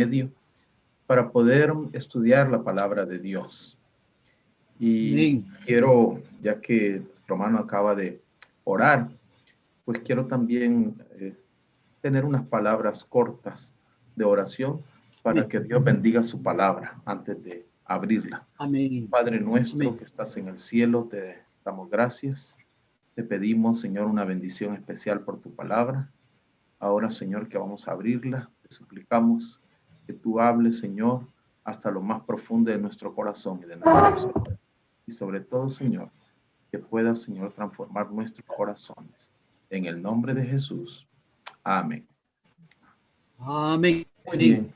medio para poder estudiar la palabra de Dios. Y Amén. quiero, ya que Romano acaba de orar, pues quiero también tener unas palabras cortas de oración para Amén. que Dios bendiga su palabra antes de abrirla. Amén. Padre nuestro Amén. que estás en el cielo, te damos gracias. Te pedimos, Señor, una bendición especial por tu palabra. Ahora, Señor, que vamos a abrirla, te suplicamos que tú hables, Señor, hasta lo más profundo de nuestro corazón y de nuestro ser. Y sobre todo, Señor, que puedas, Señor, transformar nuestros corazones. En el nombre de Jesús. Amén. Amén. Muy bien.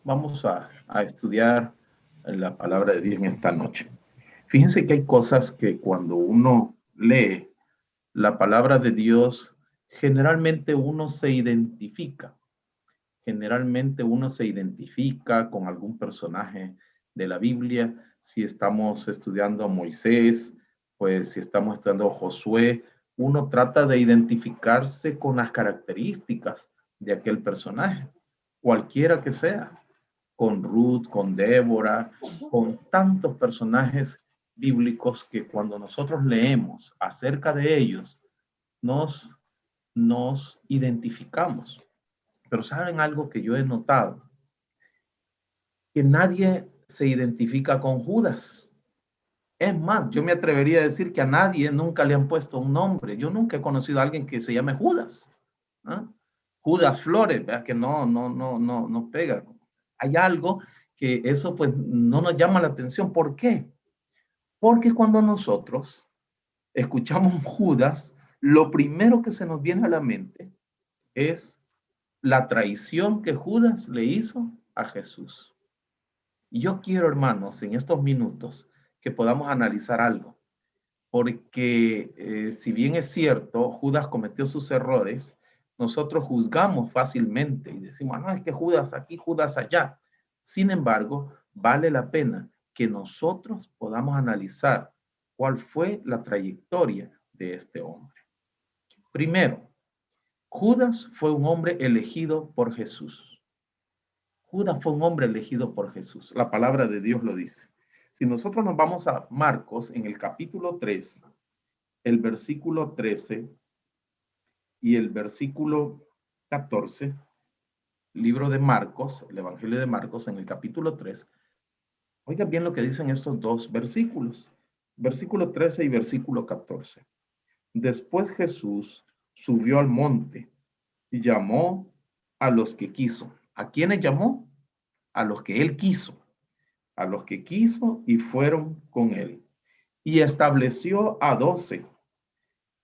Vamos a estudiar la palabra de Dios en esta noche. Fíjense que hay cosas que cuando uno lee la palabra de Dios, generalmente uno se identifica. Generalmente uno se identifica con algún personaje de la Biblia. Si estamos estudiando a Moisés, pues si estamos estudiando a Josué, uno trata de identificarse con las características de aquel personaje, cualquiera que sea, con Ruth, con Débora, con tantos personajes bíblicos que cuando nosotros leemos acerca de ellos, nos identificamos. Pero ¿saben algo que yo he notado? Que nadie se identifica con Judas. Es más, yo me atrevería a decir que a nadie nunca le han puesto un nombre. Yo nunca he conocido a alguien que se llame Judas. ¿Ah? Judas Flores, ¿verdad? Que no pega. Hay algo que eso pues no nos llama la atención. ¿Por qué? Porque cuando nosotros escuchamos Judas, lo primero que se nos viene a la mente es la traición que Judas le hizo a Jesús. Y yo quiero, hermanos, en estos minutos que podamos analizar algo, porque si bien es cierto, Judas cometió sus errores, nosotros juzgamos fácilmente y decimos, no, es que Judas aquí, Judas allá. Sin embargo, vale la pena que nosotros podamos analizar cuál fue la trayectoria de este hombre. Primero, Judas fue un hombre elegido por Jesús. Judas fue un hombre elegido por Jesús. La palabra de Dios lo dice. Si nosotros nos vamos a Marcos en el capítulo 3, el versículo 13 y el versículo 14, libro de Marcos, el Evangelio de Marcos en el capítulo 3, oigan bien lo que dicen estos dos versículos, versículo 13 y versículo 14. Después Jesús subió al monte y llamó a los que quiso. ¿A quiénes llamó? A los que él quiso. A los que quiso y fueron con él. Y estableció a 12,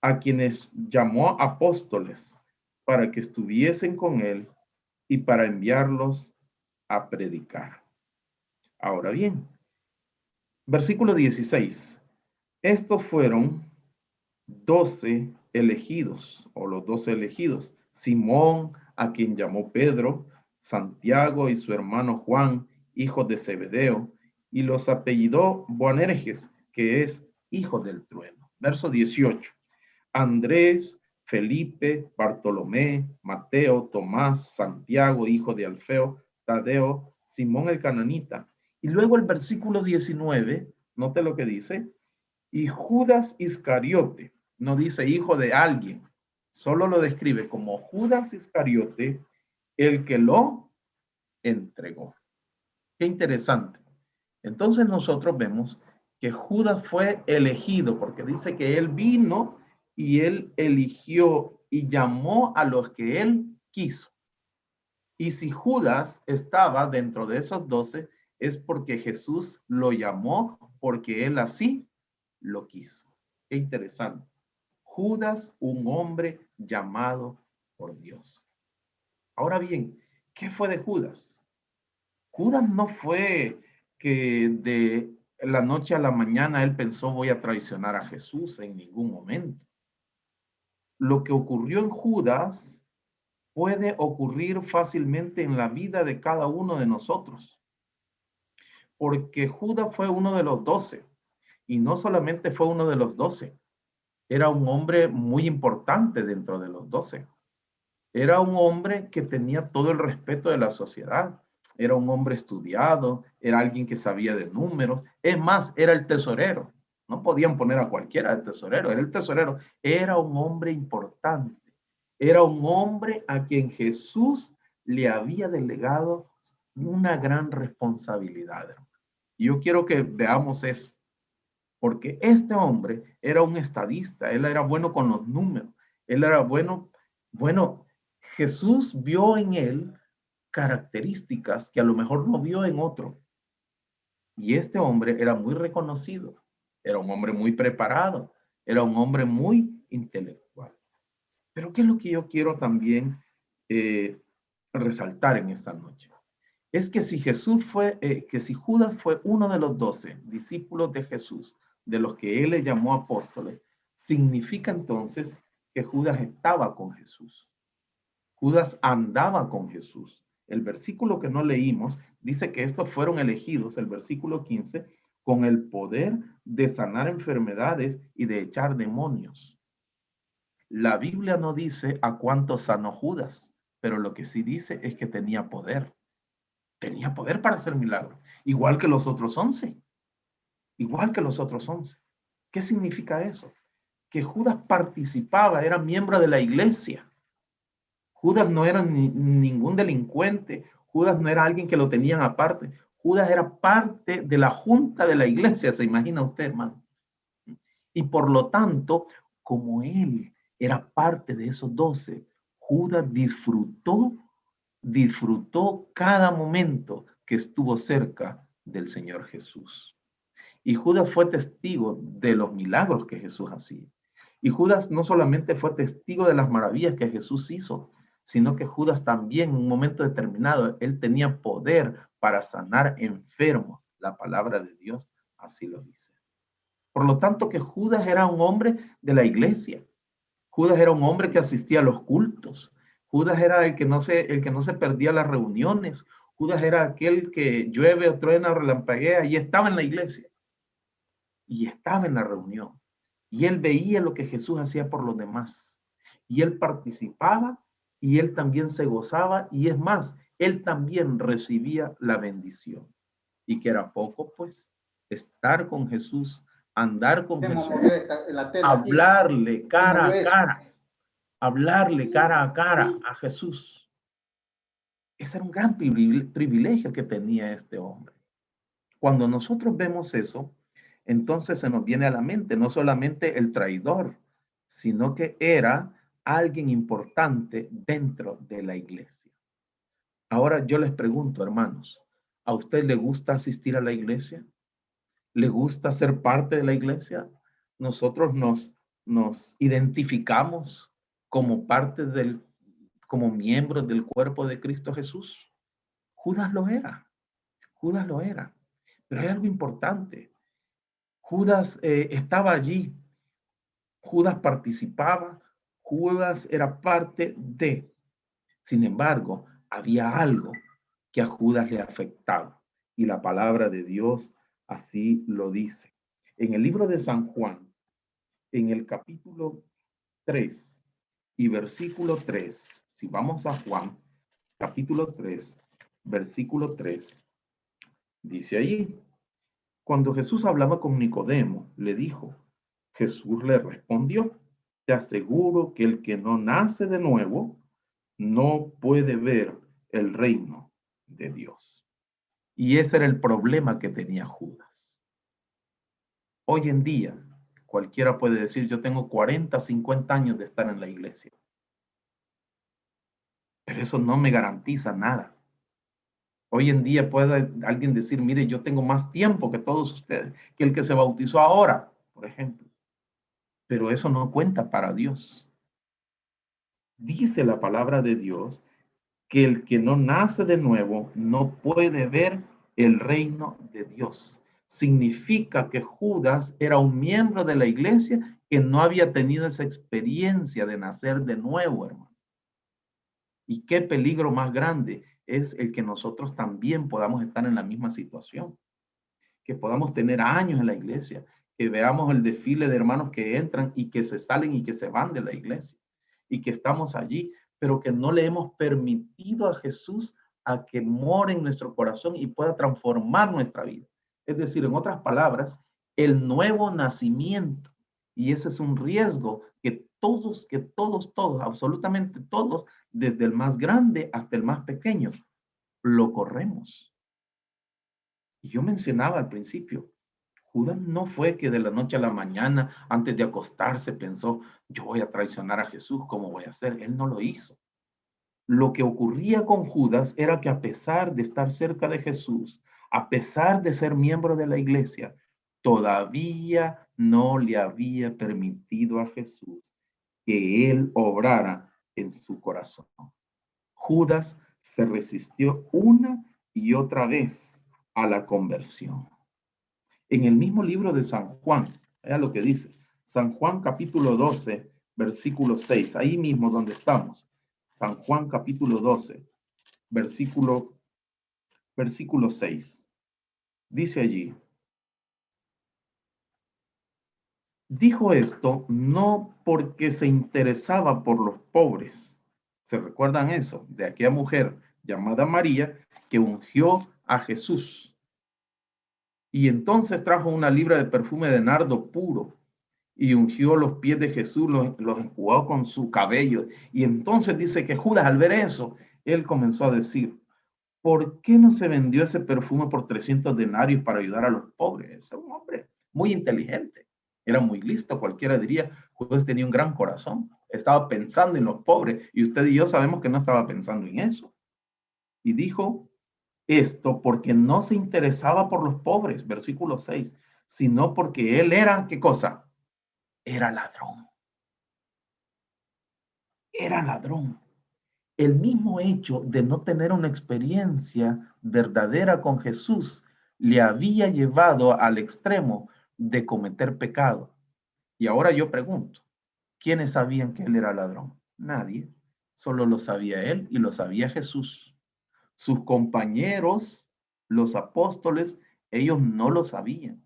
a quienes llamó apóstoles, para que estuviesen con él y para enviarlos a predicar. Ahora bien, versículo 16. Estos fueron 12 elegidos, o los 12 elegidos. Simón, a quien llamó Pedro, Santiago y su hermano Juan, hijos de Zebedeo, y los apellidó Boanerges, que es hijo del trueno. Verso 18. Andrés, Felipe, Bartolomé, Mateo, Tomás, Santiago, hijo de Alfeo, Tadeo, Simón el cananita. Y luego el versículo 19, note lo que dice, y Judas Iscariote, no dice hijo de alguien, solo lo describe como Judas Iscariote, el que lo entregó. Qué interesante. Entonces nosotros vemos que Judas fue elegido porque dice que él vino y él eligió y llamó a los que él quiso. Y si Judas estaba dentro de esos 12, es porque Jesús lo llamó porque él así lo quiso. Qué interesante. Judas, un hombre llamado por Dios. Ahora bien, ¿qué fue de Judas? Judas no fue que de la noche a la mañana él pensó voy a traicionar a Jesús en ningún momento. Lo que ocurrió en Judas puede ocurrir fácilmente en la vida de cada uno de nosotros, porque Judas fue uno de los 12 y no solamente fue uno de los 12, era un hombre muy importante dentro de los 12. Era un hombre que tenía todo el respeto de la sociedad. era un hombre estudiado, era alguien que sabía de números. Es más, era el tesorero. No podían poner a cualquiera de tesorero, era el tesorero. Era un hombre importante. Era un hombre a quien Jesús le había delegado una gran responsabilidad. Y yo quiero que veamos eso, porque este hombre era un estadista, él era bueno con los números, él era bueno, Jesús vio en él características que a lo mejor no vio en otro. Y este hombre era muy reconocido, era un hombre muy preparado, era un hombre muy intelectual. Pero ¿qué es lo que yo quiero también eh, resaltar en esta noche? Es que si que si Judas fue uno de los 12 discípulos de Jesús, de los que él le llamó apóstoles, significa entonces que Judas estaba con Jesús. Judas andaba con Jesús. El versículo que no leímos dice que estos fueron elegidos, el versículo 15, con el poder de sanar enfermedades y de echar demonios. La Biblia no dice a cuántos sanó Judas, pero lo que sí dice es que tenía poder. Tenía poder para hacer milagros, igual que los otros 11. Igual que los otros 11. ¿Qué significa eso? Que Judas participaba, era miembro de la iglesia. Judas no era ningún delincuente. Judas no era alguien que lo tenían aparte. Judas era parte de la junta de la iglesia, se imagina usted, hermano. Y por lo tanto, como él era parte de esos 12, Judas disfrutó cada momento que estuvo cerca del Señor Jesús. Y Judas fue testigo de los milagros que Jesús hacía. Y Judas no solamente fue testigo de las maravillas que Jesús hizo, sino que Judas también en un momento determinado, él tenía poder para sanar enfermos. La palabra de Dios así lo dice. Por lo tanto, que Judas era un hombre de la iglesia. Judas era un hombre que asistía a los cultos. Judas era el que no se perdía las reuniones. Judas era aquel que llueve o truena o relampaguea y estaba en la iglesia. Y estaba en la reunión. Y él veía lo que Jesús hacía por los demás. Y él participaba y él también se gozaba. Y es más, él también recibía la bendición. Y que era poco, pues, estar con Jesús, andar con Jesús, hablarle cara a cara, hablarle cara a cara a Jesús. Ese era un gran privilegio que tenía este hombre. Cuando nosotros vemos eso, entonces se nos viene a la mente no solamente el traidor, sino que era alguien importante dentro de la iglesia. Ahora yo les pregunto, hermanos, ¿a usted le gusta asistir a la iglesia? ¿Le gusta ser parte de la iglesia? Nosotros nos identificamos como parte como miembros del cuerpo de Cristo Jesús. Judas lo era, Judas lo era. Pero hay algo importante. Judas estaba allí, Judas participaba, Judas era parte de. Sin embargo, había algo que a Judas le afectaba y la palabra de Dios así lo dice. En el libro de San Juan, en el capítulo 3 y versículo 3, si vamos a Juan, capítulo 3, versículo 3, dice allí, cuando Jesús hablaba con Nicodemo, le dijo, Jesús le respondió, te aseguro que el que no nace de nuevo no puede ver el reino de Dios. Y ese era el problema que tenía Judas. Hoy en día, cualquiera puede decir, yo tengo 40, 50 años de estar en la iglesia. Pero eso no me garantiza nada. Hoy en día puede alguien decir, mire, yo tengo más tiempo que todos ustedes, que el que se bautizó ahora, por ejemplo. Pero eso no cuenta para Dios. Dice la palabra de Dios que el que no nace de nuevo no puede ver el reino de Dios. Significa que Judas era un miembro de la iglesia que no había tenido esa experiencia de nacer de nuevo, hermano. Y qué peligro más grande es el que nosotros también podamos estar en la misma situación, que podamos tener años en la iglesia, que veamos el desfile de hermanos que entran y que se salen y que se van de la iglesia y que estamos allí, pero que no le hemos permitido a Jesús a que more en nuestro corazón y pueda transformar nuestra vida. Es decir, en otras palabras, el nuevo nacimiento. Y ese es un riesgo todos, absolutamente todos, desde el más grande hasta el más pequeño, lo corremos. Y yo mencionaba al principio, Judas no fue que de la noche a la mañana, antes de acostarse, pensó, yo voy a traicionar a Jesús, ¿cómo voy a hacer? Él no lo hizo. Lo que ocurría con Judas era que a pesar de estar cerca de Jesús, a pesar de ser miembro de la iglesia, todavía no le había permitido a Jesús que él obrara en su corazón. Judas se resistió una y otra vez a la conversión. En el mismo libro de San Juan, vea lo que dice, San Juan capítulo 12, versículo 6, ahí mismo donde estamos. San Juan capítulo 12, versículo 6. Dice allí, dijo esto no porque se interesaba por los pobres. ¿Se recuerdan eso? De aquella mujer llamada María que ungió a Jesús. Y entonces trajo una libra de perfume de nardo puro y ungió los pies de Jesús, los enjugó con su cabello. Y entonces dice que Judas, al ver eso, él comenzó a decir, ¿por qué no se vendió ese perfume por 300 denarios para ayudar a los pobres? Es un hombre muy inteligente, era muy listo, cualquiera diría, Judas tenía un gran corazón, estaba pensando en los pobres, y usted y yo sabemos que no estaba pensando en eso. Y dijo esto porque no se interesaba por los pobres, versículo 6, sino porque él era, ¿qué cosa? Era ladrón. Era ladrón. El mismo hecho de no tener una experiencia verdadera con Jesús le había llevado al extremo de cometer pecado. Y ahora yo pregunto, ¿quiénes sabían que él era ladrón? Nadie. Solo lo sabía él y lo sabía Jesús. Sus compañeros, los apóstoles, ellos no lo sabían,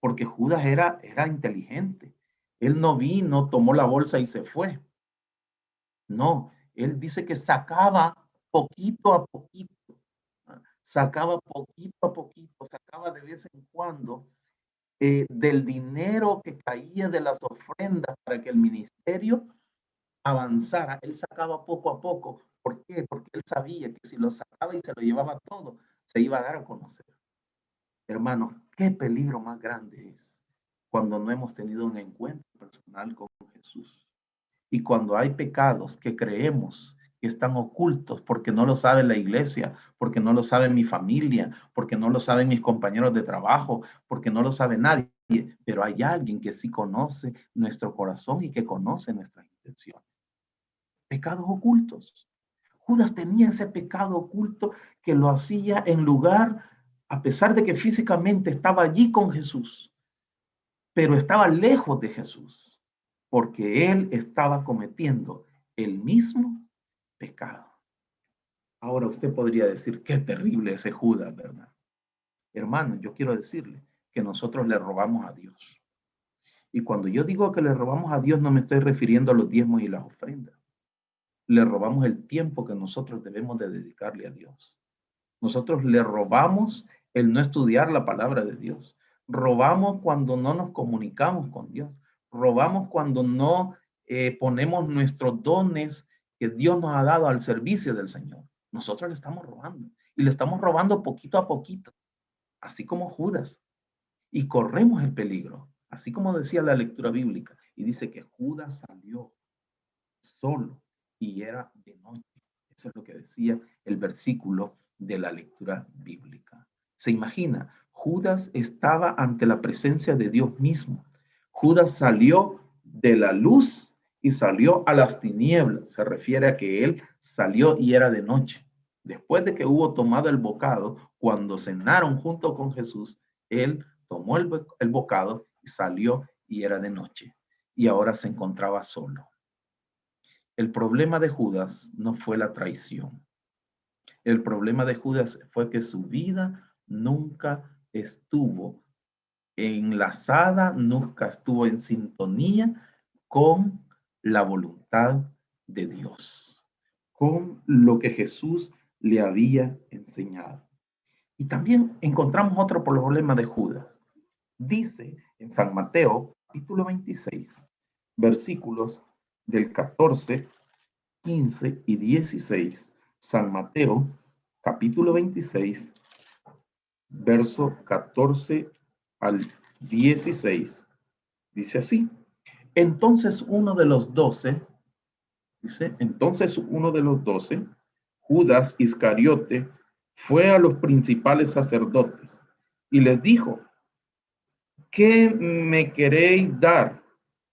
porque Judas era inteligente. Él no vino, tomó la bolsa y se fue. No, él dice que sacaba poquito a poquito, sacaba poquito a poquito, sacaba de vez en cuando del dinero que caía de las ofrendas para que el ministerio avanzara. Él sacaba poco a poco. ¿Por qué? Porque él sabía que si lo sacaba y se lo llevaba todo, se iba a dar a conocer. Hermanos, qué peligro más grande es cuando no hemos tenido un encuentro personal con Jesús. Y cuando hay pecados que creemos que están ocultos porque no lo sabe la iglesia, porque no lo sabe mi familia, porque no lo saben mis compañeros de trabajo, porque no lo sabe nadie, pero hay alguien que sí conoce nuestro corazón y que conoce nuestras intenciones. Pecados ocultos. Judas tenía ese pecado oculto que lo hacía en lugar, a pesar de que físicamente estaba allí con Jesús, pero estaba lejos de Jesús, porque él estaba cometiendo el mismo pecado. Ahora usted podría decir, qué terrible ese Judas, ¿verdad? Hermano, yo quiero decirle que nosotros le robamos a Dios. Y cuando yo digo que le robamos a Dios, no me estoy refiriendo a los diezmos y las ofrendas. Le robamos el tiempo que nosotros debemos de dedicarle a Dios. Nosotros le robamos el no estudiar la palabra de Dios. Robamos cuando no nos comunicamos con Dios. Robamos cuando no ponemos nuestros dones que Dios nos ha dado al servicio del Señor. Nosotros le estamos robando. Y le estamos robando poquito a poquito, así como Judas. Y corremos el peligro, así como decía la lectura bíblica. Y dice que Judas salió solo y era de noche. Eso es lo que decía el versículo de la lectura bíblica. Se imagina, Judas estaba ante la presencia de Dios mismo. Judas salió de la luz y salió a las tinieblas. Se refiere a que él salió y era de noche. Después de que hubo tomado el bocado, cuando cenaron junto con Jesús, él tomó el bocado y salió y era de noche. Y ahora se encontraba solo. El problema de Judas no fue la traición. El problema de Judas fue que su vida nunca estuvo enlazada, nunca estuvo en sintonía con la voluntad de Dios, con lo que Jesús le había enseñado. Y también encontramos otro problema de Judas. Dice en San Mateo, capítulo 26, versículos del 14, 15 y 16. San Mateo, capítulo 26, verso 14 al 16. Dice así. Entonces uno de los 12, Judas Iscariote, fue a los principales sacerdotes y les dijo, ¿qué me queréis dar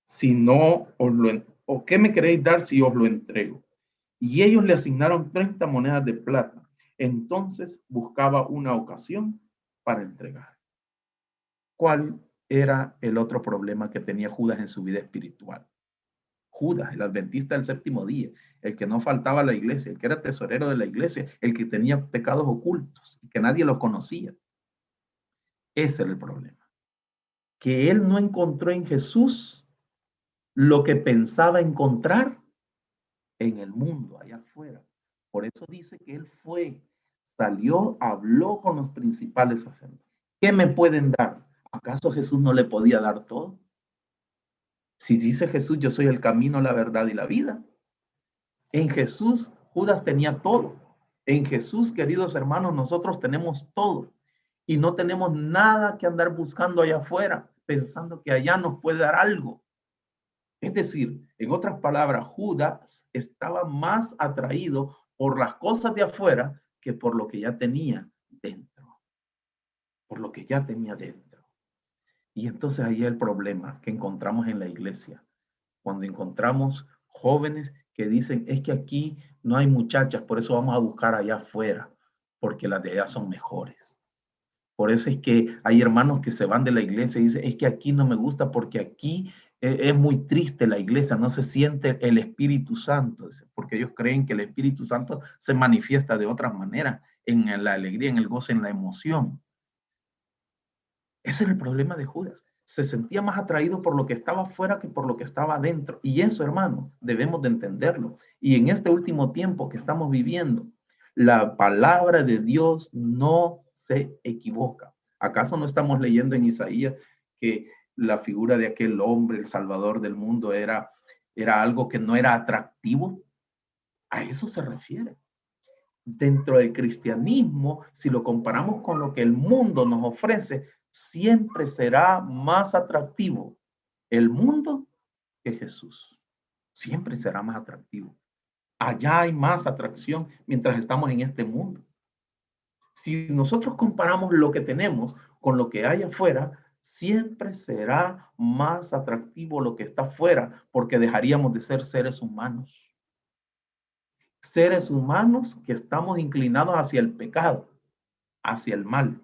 si no os lo, o qué me queréis dar si os lo entrego? Y ellos le asignaron 30 monedas de plata. Entonces buscaba una ocasión para entregar. ¿Cuál era el otro problema que tenía Judas en su vida espiritual? Judas, el adventista del séptimo día, el que no faltaba a la iglesia, el que era tesorero de la iglesia, el que tenía pecados ocultos y que nadie los conocía. Ese era el problema. Que él no encontró en Jesús lo que pensaba encontrar en el mundo, allá afuera. Por eso dice que él fue, salió, habló con los principales sacerdotes. ¿Qué me pueden dar? ¿Acaso Jesús no le podía dar todo? Si dice Jesús, yo soy el camino, la verdad y la vida. En Jesús, Judas tenía todo. En Jesús, queridos hermanos, nosotros tenemos todo. Y no tenemos nada que andar buscando allá afuera, pensando que allá nos puede dar algo. Es decir, en otras palabras, Judas estaba más atraído por las cosas de afuera que por lo que ya tenía dentro. Por lo que ya tenía dentro. Y entonces ahí el problema que encontramos en la iglesia. Cuando encontramos jóvenes que dicen, es que aquí no hay muchachas, por eso vamos a buscar allá afuera, porque las de allá son mejores. Por eso es que hay hermanos que se van de la iglesia y dicen, es que aquí no me gusta porque aquí es muy triste la iglesia, no se siente el Espíritu Santo, porque ellos creen que el Espíritu Santo se manifiesta de otra manera, en la alegría, en el gozo, en la emoción. Ese era el problema de Judas. Se sentía más atraído por lo que estaba afuera que por lo que estaba adentro. Y eso, hermano, debemos de entenderlo. Y en este último tiempo que estamos viviendo, la palabra de Dios no se equivoca. ¿Acaso no estamos leyendo en Isaías que la figura de aquel hombre, el Salvador del mundo, era algo que no era atractivo? A eso se refiere. Dentro del cristianismo, si lo comparamos con lo que el mundo nos ofrece, siempre será más atractivo el mundo que Jesús. Siempre será más atractivo. Allá hay más atracción mientras estamos en este mundo. Si nosotros comparamos lo que tenemos con lo que hay afuera, siempre será más atractivo lo que está afuera, porque dejaríamos de ser seres humanos. Seres humanos que estamos inclinados hacia el pecado, hacia el mal.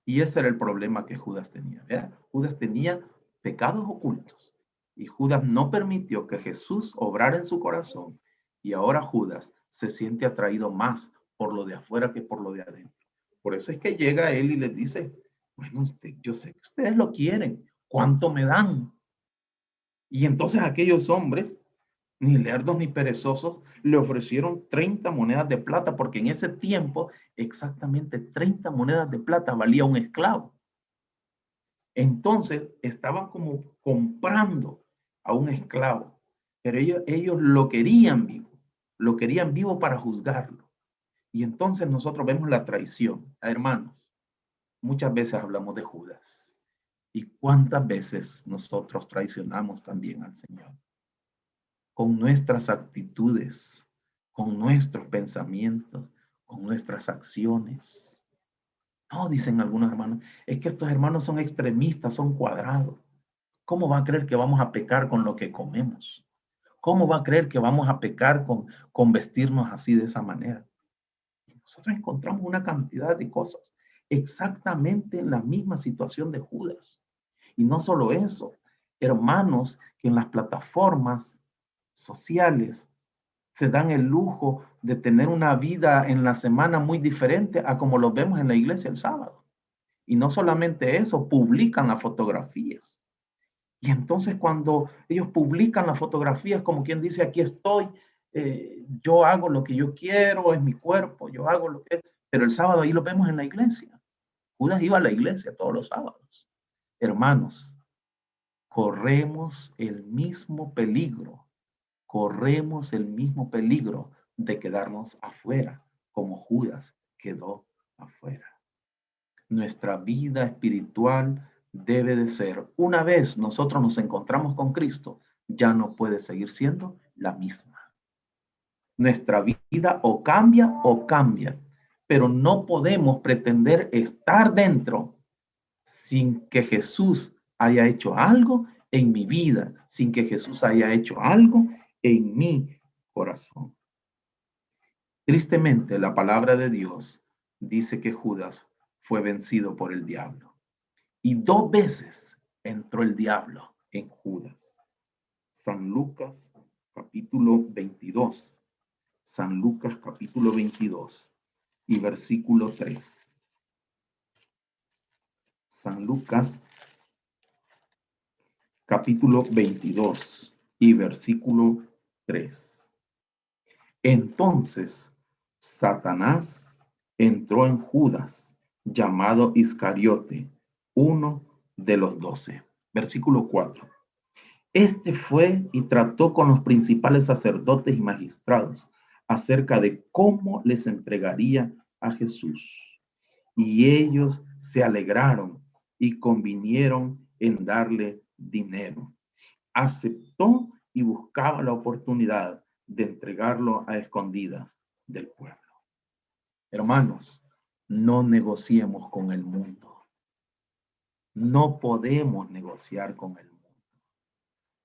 Y ese era el problema que Judas tenía. ¿Verdad? Judas tenía pecados ocultos y Judas no permitió que Jesús obrara en su corazón y ahora Judas se siente atraído más por lo de afuera que por lo de adentro. Por eso es que llega él y les dice, bueno, yo sé que ustedes lo quieren, ¿cuánto me dan? Y entonces aquellos hombres, ni lerdos ni perezosos, le ofrecieron 30 monedas de plata, porque en ese tiempo exactamente 30 monedas de plata valía un esclavo. Entonces estaban como comprando a un esclavo, pero ellos lo querían vivo para juzgarlo. Y entonces nosotros vemos la traición. Hermanos, muchas veces hablamos de Judas. ¿Y cuántas veces nosotros traicionamos también al Señor? Con nuestras actitudes, con nuestros pensamientos, con nuestras acciones. No, dicen algunos hermanos, es que estos hermanos son extremistas, son cuadrados. ¿Cómo va a creer que vamos a pecar con lo que comemos? ¿Cómo va a creer que vamos a pecar con vestirnos así de esa manera? Y nosotros encontramos una cantidad de cosas exactamente en la misma situación de Judas. Y no solo eso, hermanos que en las plataformas sociales se dan el lujo de tener una vida en la semana muy diferente a como lo vemos en la iglesia el sábado. Y no solamente eso, publican las fotografías. Y entonces cuando ellos publican las fotografías, como quien dice, aquí estoy yo hago lo que yo quiero, es mi cuerpo, yo hago lo que... Pero el sábado ahí lo vemos en la iglesia. Judas iba a la iglesia todos los sábados. Hermanos, corremos el mismo peligro, corremos el mismo peligro de quedarnos afuera, como Judas quedó afuera. Nuestra vida espiritual debe de ser, una vez nosotros nos encontramos con Cristo, ya no puede seguir siendo la misma. Nuestra vida o cambia, pero no podemos pretender estar dentro sin que Jesús haya hecho algo en mi vida, sin que Jesús haya hecho algo en mi corazón. Tristemente, la palabra de Dios dice que Judas fue vencido por el diablo. Y 2 veces entró el diablo en Judas. San Lucas capítulo 22. San Lucas capítulo 22 y versículo 3. San Lucas capítulo 22 y versículo 3. Entonces Satanás entró en Judas, llamado Iscariote, uno de los 12. Versículo 4. Este fue y trató con los principales sacerdotes y magistrados acerca de cómo les entregaría a Jesús. Y ellos se alegraron y convinieron en darle dinero. Aceptó y buscaba la oportunidad de entregarlo a escondidas del pueblo. Hermanos, no negociemos con el mundo. No podemos negociar con el mundo.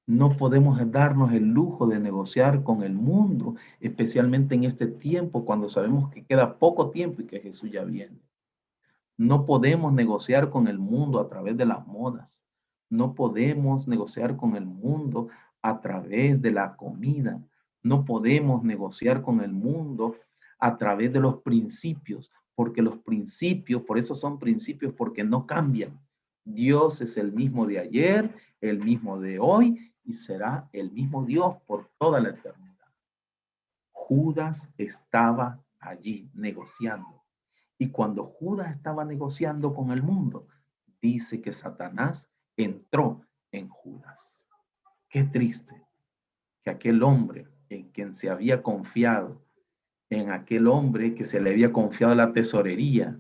No podemos darnos el lujo de negociar con el mundo, especialmente en este tiempo cuando sabemos que queda poco tiempo y que Jesús ya viene. No podemos negociar con el mundo a través de las modas. No podemos negociar con el mundo a través de la comida. No podemos negociar con el mundo a través de los principios, porque los principios, por eso son principios, porque no cambian. Dios es el mismo de ayer, el mismo de hoy y será el mismo Dios por toda la eternidad. Judas estaba allí negociando. Y cuando Judas estaba negociando con el mundo, dice que Satanás entró en Judas. Qué triste que aquel hombre en quien se había confiado, en aquel hombre que se le había confiado la tesorería,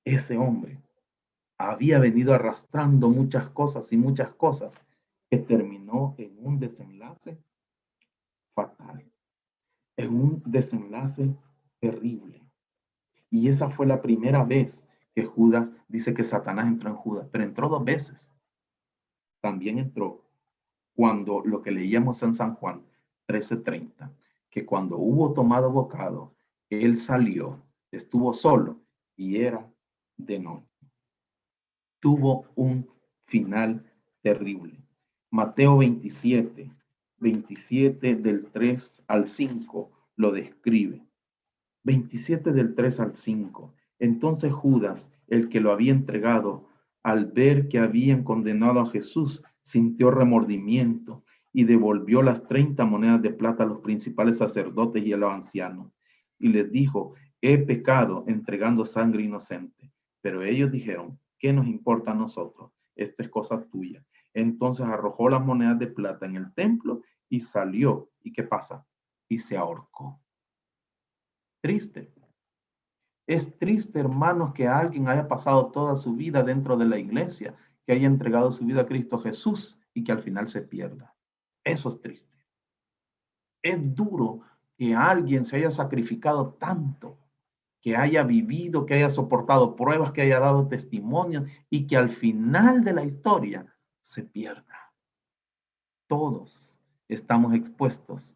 ese hombre había venido arrastrando muchas cosas que terminó en un desenlace fatal, en un desenlace terrible. Y esa fue la primera vez que Judas, dice que Satanás entró en Judas, pero entró 2 veces. También entró cuando lo que leíamos en San Juan 13:30, que cuando hubo tomado bocado, él salió, estuvo solo y era de noche. Tuvo un final terrible. Mateo 27 del 3 al 5 lo describe. 27 del 3 al 5. Entonces Judas, el que lo había entregado, al ver que habían condenado a Jesús, sintió remordimiento y devolvió las 30 monedas de plata a los principales sacerdotes y a los ancianos. Y les dijo, he pecado entregando sangre inocente. Pero ellos dijeron, ¿qué nos importa a nosotros? Esta es cosa tuya. Entonces arrojó las monedas de plata en el templo y salió. ¿Y qué pasa? Y se ahorcó. Triste. Es triste, hermanos, que alguien haya pasado toda su vida dentro de la iglesia, que haya entregado su vida a Cristo Jesús y que al final se pierda. Eso es triste. Es duro que alguien se haya sacrificado tanto, que haya vivido, que haya soportado pruebas, que haya dado testimonio y que al final de la historia se pierda. Todos estamos expuestos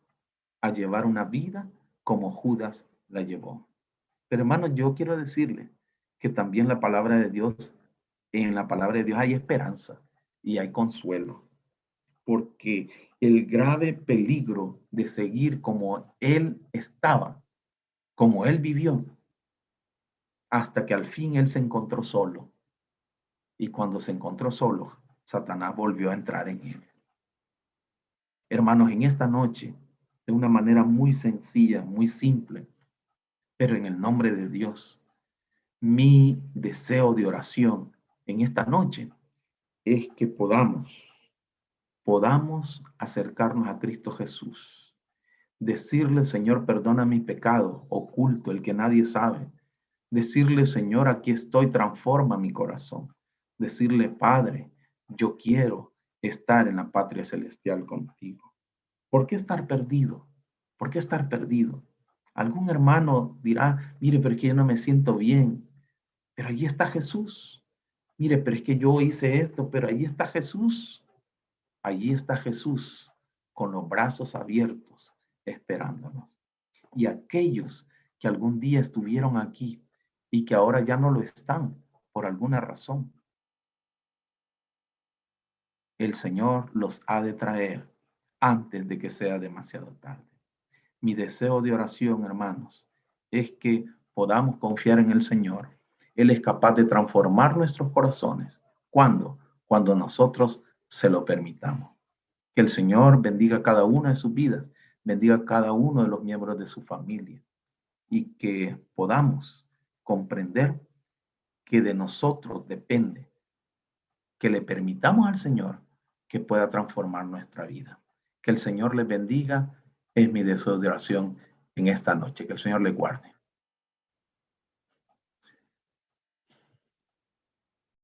a llevar una vida como Judas la llevó. Pero hermanos, yo quiero decirle que también la palabra de Dios, en la palabra de Dios hay esperanza y hay consuelo, porque el grave peligro de seguir como él estaba, como él vivió, hasta que al fin él se encontró solo. Y cuando se encontró solo, Satanás volvió a entrar en él. Hermanos, en esta noche de una manera muy sencilla, muy simple, pero en el nombre de Dios. Mi deseo de oración en esta noche es que podamos acercarnos a Cristo Jesús. Decirle, Señor, perdona mi pecado oculto, el que nadie sabe. Decirle, Señor, aquí estoy, transforma mi corazón. Decirle, Padre, yo quiero estar en la patria celestial contigo. ¿Por qué estar perdido? ¿Por qué estar perdido? Algún hermano dirá, mire, pero es que yo no me siento bien. Pero allí está Jesús. Mire, pero es que yo hice esto, pero allí está Jesús. Allí está Jesús con los brazos abiertos esperándonos. Y aquellos que algún día estuvieron aquí y que ahora ya no lo están por alguna razón, el Señor los ha de traer antes de que sea demasiado tarde. Mi deseo de oración, hermanos, es que podamos confiar en el Señor. Él es capaz de transformar nuestros corazones. ¿Cuándo? Cuando nosotros se lo permitamos. Que el Señor bendiga cada una de sus vidas, bendiga a cada uno de los miembros de su familia y que podamos comprender que de nosotros depende que le permitamos al Señor que pueda transformar nuestra vida. Que el Señor les bendiga, es mi deseo de oración en esta noche. Que el Señor les guarde.